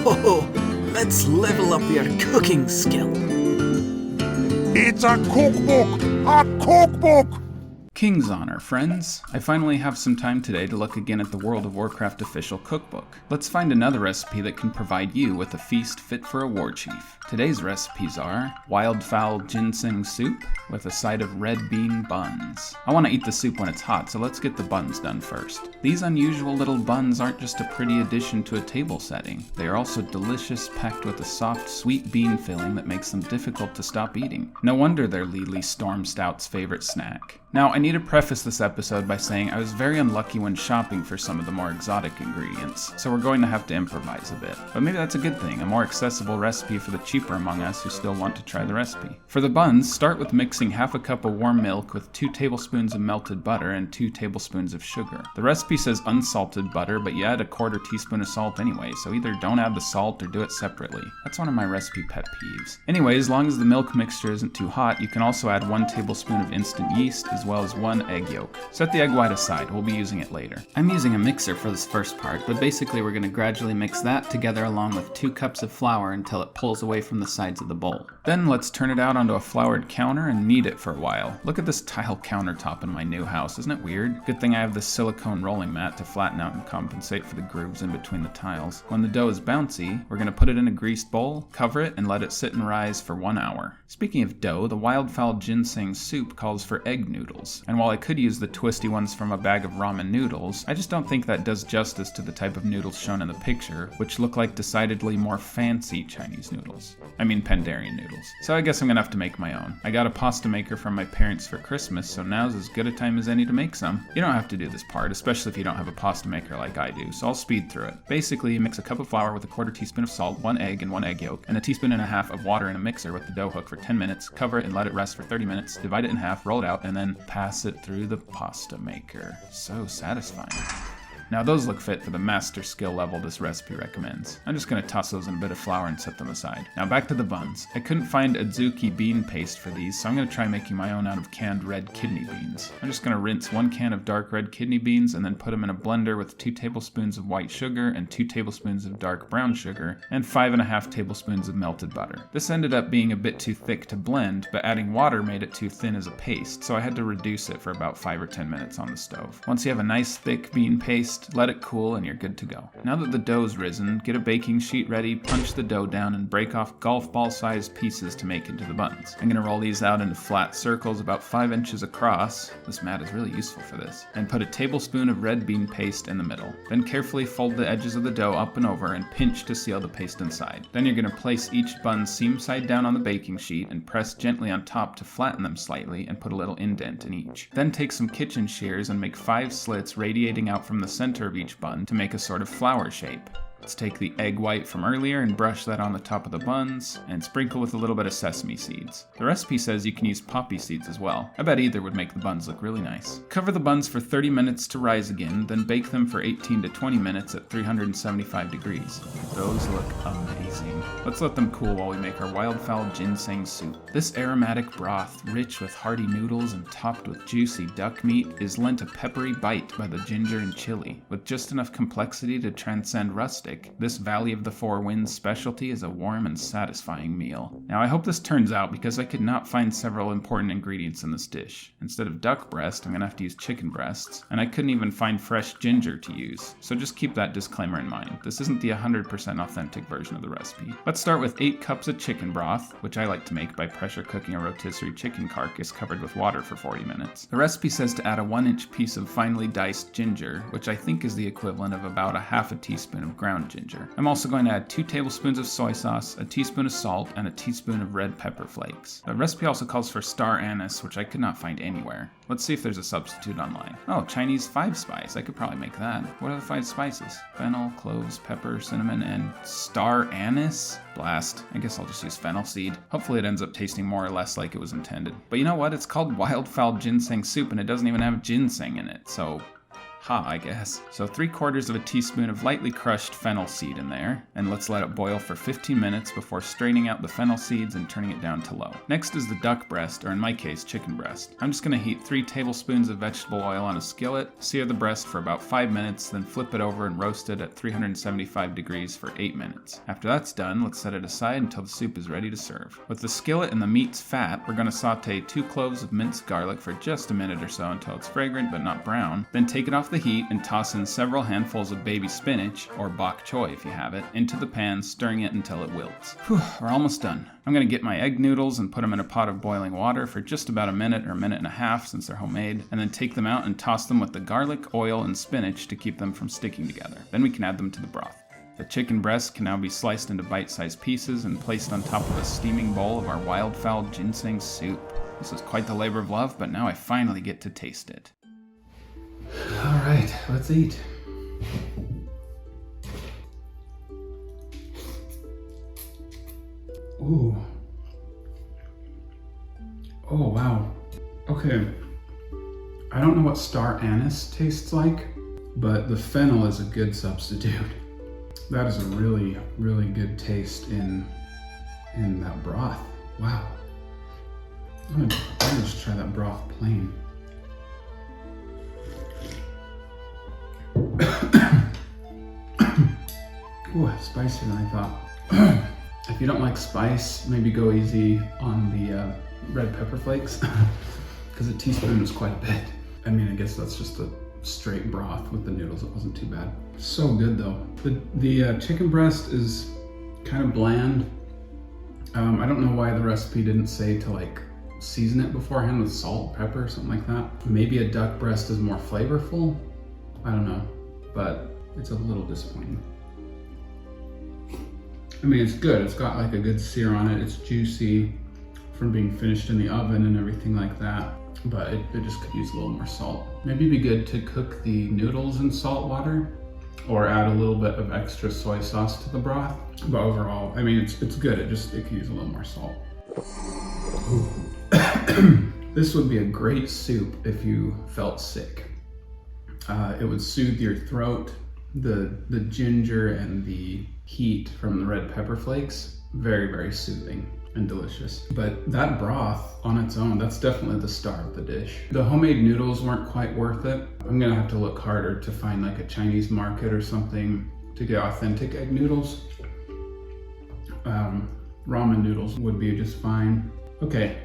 Whoa! Let's level up your cooking skill. It's a cookbook! A cookbook! King's Honor, friends. I finally have some time today to look again at the World of Warcraft official cookbook. Let's find another recipe that can provide you with a feast fit for a war chief. Today's recipes are Wildfowl Ginseng soup with a side of red bean buns. I want to eat the soup when it's hot, so let's get the buns done first. These unusual little buns aren't just a pretty addition to a table setting. They are also delicious, packed with a soft, sweet bean filling that makes them difficult to stop eating. No wonder they're Lee Storm Stout's favorite snack. Now, I need to preface this episode by saying I was very unlucky when shopping for some of the more exotic ingredients, so we're going to have to improvise a bit. But maybe that's a good thing, a more accessible recipe for the cheaper among us who still want to try the recipe. For the buns, start with mixing half a cup of warm milk with 2 tablespoons of melted butter and 2 tablespoons of sugar. The recipe says unsalted butter, but you add a 1/4 teaspoon of salt anyway, so either don't add the salt or do it separately. That's one of my recipe pet peeves. Anyway, as long as the milk mixture isn't too hot, you can also add 1 tablespoon of instant yeast as well as 1 egg yolk. Set the egg white aside, we'll be using it later. I'm using a mixer for this first part, but basically we're going to gradually mix that together along with 2 cups of flour until it pulls away from the sides of the bowl. Then let's turn it out onto a floured counter and knead it for a while. Look at this tile countertop in my new house, isn't it weird? Good thing I have this silicone rolling mat to flatten out and compensate for the grooves in between the tiles. When the dough is bouncy, we're going to put it in a greased bowl, cover it, and let it sit and rise for 1 hour. Speaking of dough, the Wildfowl Ginseng soup calls for egg noodles, and while I could use the twisty ones from a bag of ramen noodles, I just don't think that does justice to the type of noodles shown in the picture, which look like decidedly more fancy Chinese noodles. I mean Pandaren noodles. So I guess I'm gonna have to make my own. I got a pasta maker from my parents for Christmas, so now's as good a time as any to make some. You don't have to do this part, especially if you don't have a pasta maker like I do, so I'll speed through it. Basically, you mix a cup of flour with a 1/4 teaspoon of salt, 1 egg and 1 egg yolk, and a teaspoon and a half of water in a mixer with the dough hook for 10 minutes, cover it and let it rest for 30 minutes, divide it in half, roll it out, and then pass it through the pasta maker. So satisfying. Now those look fit for the master skill level this recipe recommends. I'm just going to toss those in a bit of flour and set them aside. Now back to the buns. I couldn't find adzuki bean paste for these, so I'm going to try making my own out of canned red kidney beans. I'm just going to rinse 1 can of dark red kidney beans and then put them in a blender with 2 tablespoons of white sugar and 2 tablespoons of dark brown sugar and 5.5 tablespoons of melted butter. This ended up being a bit too thick to blend, but adding water made it too thin as a paste, so I had to reduce it for about 5 or 10 minutes on the stove. Once you have a nice thick bean paste, let it cool and you're good to go. Now that the dough's risen, get a baking sheet ready, punch the dough down, and break off golf ball sized pieces to make into the buns. I'm going to roll these out into flat circles about 5 inches across. This mat is really useful for this. And put a tablespoon of red bean paste in the middle. Then carefully fold the edges of the dough up and over and pinch to seal the paste inside. Then you're going to place each bun seam side down on the baking sheet and press gently on top to flatten them slightly and put a little indent in each. Then take some kitchen shears and make 5 slits radiating out from the center of each bun to make a sort of flower shape. Let's take the egg white from earlier and brush that on the top of the buns, and sprinkle with a little bit of sesame seeds. The recipe says you can use poppy seeds as well. I bet either would make the buns look really nice. Cover the buns for 30 minutes to rise again, then bake them for 18 to 20 minutes at 375 degrees. Those look amazing. Let's let them cool while we make our Wildfowl Ginseng soup. This aromatic broth, rich with hearty noodles and topped with juicy duck meat, is lent a peppery bite by the ginger and chili. With just enough complexity to transcend rustic, this Valley of the Four Winds specialty is a warm and satisfying meal. Now I hope this turns out because I could not find several important ingredients in this dish. Instead of duck breast, I'm gonna have to use chicken breasts, and I couldn't even find fresh ginger to use, so just keep that disclaimer in mind. This isn't the 100% authentic version of the recipe. Let's start with 8 cups of chicken broth, which I like to make by pressure cooking a rotisserie chicken carcass covered with water for 40 minutes. The recipe says to add a 1-inch piece of finely diced ginger, which I think is the equivalent of about a half a teaspoon of ground ginger. I'm also going to add 2 tablespoons of soy sauce, a teaspoon of salt, and a teaspoon of red pepper flakes. The recipe also calls for star anise, which I could not find anywhere. Let's see if there's a substitute online. Oh, Chinese 5 spice. I could probably make that. What are the 5 spices? Fennel, cloves, pepper, cinnamon, and star anise? Blast. I guess I'll just use fennel seed. Hopefully it ends up tasting more or less like it was intended. But you know what? It's called Wildfowl Ginseng soup and it doesn't even have ginseng in it, so Ha, I guess. So 3/4 of a teaspoon of lightly crushed fennel seed in there, and let's let it boil for 15 minutes before straining out the fennel seeds and turning it down to low. Next is the duck breast, or in my case, chicken breast. I'm just gonna heat 3 tablespoons of vegetable oil on a skillet, sear the breast for about 5 minutes, then flip it over and roast it at 375 degrees for 8 minutes. After that's done, let's set it aside until the soup is ready to serve. With the skillet and the meat's fat, we're gonna saute 2 cloves of minced garlic for just a minute or so until it's fragrant but not brown. Then take it off the heat and toss in several handfuls of baby spinach, or bok choy if you have it, into the pan, stirring it until it wilts. Whew, we're almost done. I'm gonna get my egg noodles and put them in a pot of boiling water for just about a minute or a minute and a half since they're homemade, and then take them out and toss them with the garlic, oil, and spinach to keep them from sticking together. Then we can add them to the broth. The chicken breast can now be sliced into bite-sized pieces and placed on top of a steaming bowl of our Wildfowl ginseng soup. This is quite the labor of love, but now I finally get to taste it. All right, let's eat. Ooh. Oh, wow. Okay. I don't know what star anise tastes like, but the fennel is a good substitute. That is a really, really good taste in that broth. Wow. I'm gonna just try that broth plain. Ooh, spicier than I thought. If you don't like spice, maybe go easy on the red pepper flakes, because a teaspoon is quite a bit. I mean, I guess that's just a straight broth with the noodles. It wasn't too bad. So good though. The chicken breast is kind of bland. I don't know why the recipe didn't say to like season it beforehand with salt, pepper, something like that. Maybe a duck breast is more flavorful. I don't know, but it's a little disappointing. I mean, it's good. It's got like a good sear on it. It's juicy from being finished in the oven and everything like that, but it just could use a little more salt. Maybe it'd be good to cook the noodles in salt water or add a little bit of extra soy sauce to the broth. But overall, I mean, it's good. It could use a little more salt. This would be a great soup if you felt sick. It would soothe your throat. The ginger and the heat from the red pepper flakes, very, very soothing and delicious. But that broth on its own, that's definitely the star of the dish. The homemade noodles weren't quite worth it. I'm gonna have to look harder to find like a Chinese market or something to get authentic egg noodles. Ramen noodles would be just fine. Okay,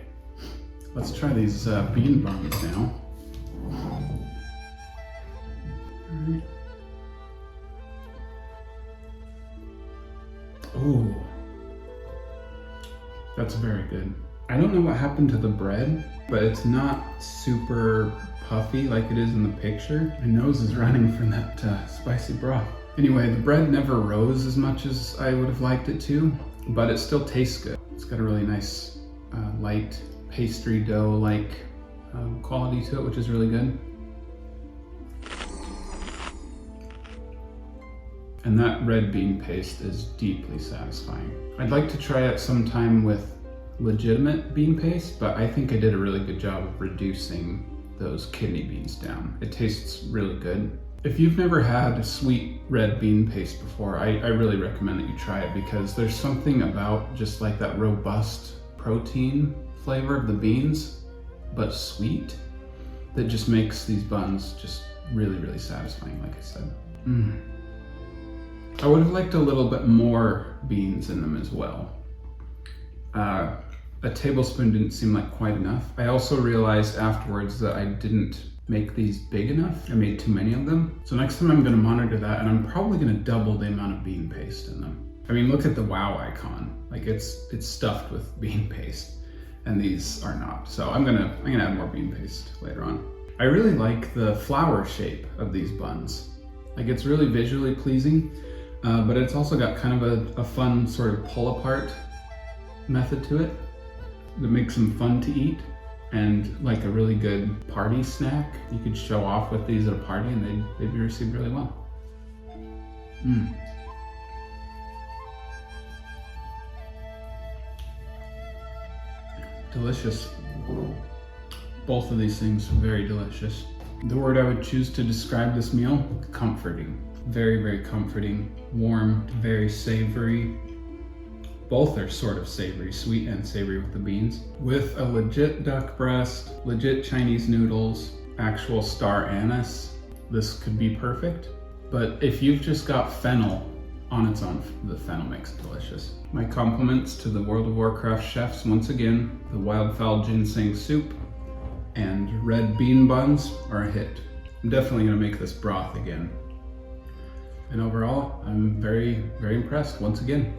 let's try these bean buns now. Alright. Ooh, that's very good. I don't know what happened to the bread, but it's not super puffy like it is in the picture. My nose is running from that spicy broth. Anyway, the bread never rose as much as I would have liked it to, but it still tastes good. It's got a really nice light pastry dough-like quality to it, which is really good. And that red bean paste is deeply satisfying. I'd like to try it sometime with legitimate bean paste, but I think I did a really good job of reducing those kidney beans down. It tastes really good. If you've never had sweet red bean paste before, I really recommend that you try it, because there's something about just like that robust protein flavor of the beans, but sweet, that just makes these buns just really, really satisfying, like I said. I would have liked a little bit more beans in them as well. A tablespoon didn't seem like quite enough. I also realized afterwards that I didn't make these big enough. I made too many of them. So next time I'm gonna monitor that, and I'm probably gonna double the amount of bean paste in them. I mean, look at the wow icon. Like it's stuffed with bean paste, and these are not. So I'm gonna add more bean paste later on. I really like the flower shape of these buns. Like it's really visually pleasing. But it's also got kind of a fun sort of pull apart method to it that makes them fun to eat, and like a really good party snack. You could show off with these at a party and they'd be received really well. Delicious. Both of these things very delicious. The word I would choose to describe this meal, comforting. Very, very comforting, warm, very savory. Both are sort of savory, sweet and savory with the beans. With a legit duck breast, legit Chinese noodles, actual star anise, this could be perfect. But if you've just got fennel on its own, the fennel makes it delicious. My compliments to the World of Warcraft chefs once again. The Wildfowl ginseng soup and red bean buns are a hit. I'm definitely gonna make this broth again. And overall, I'm very, very impressed once again.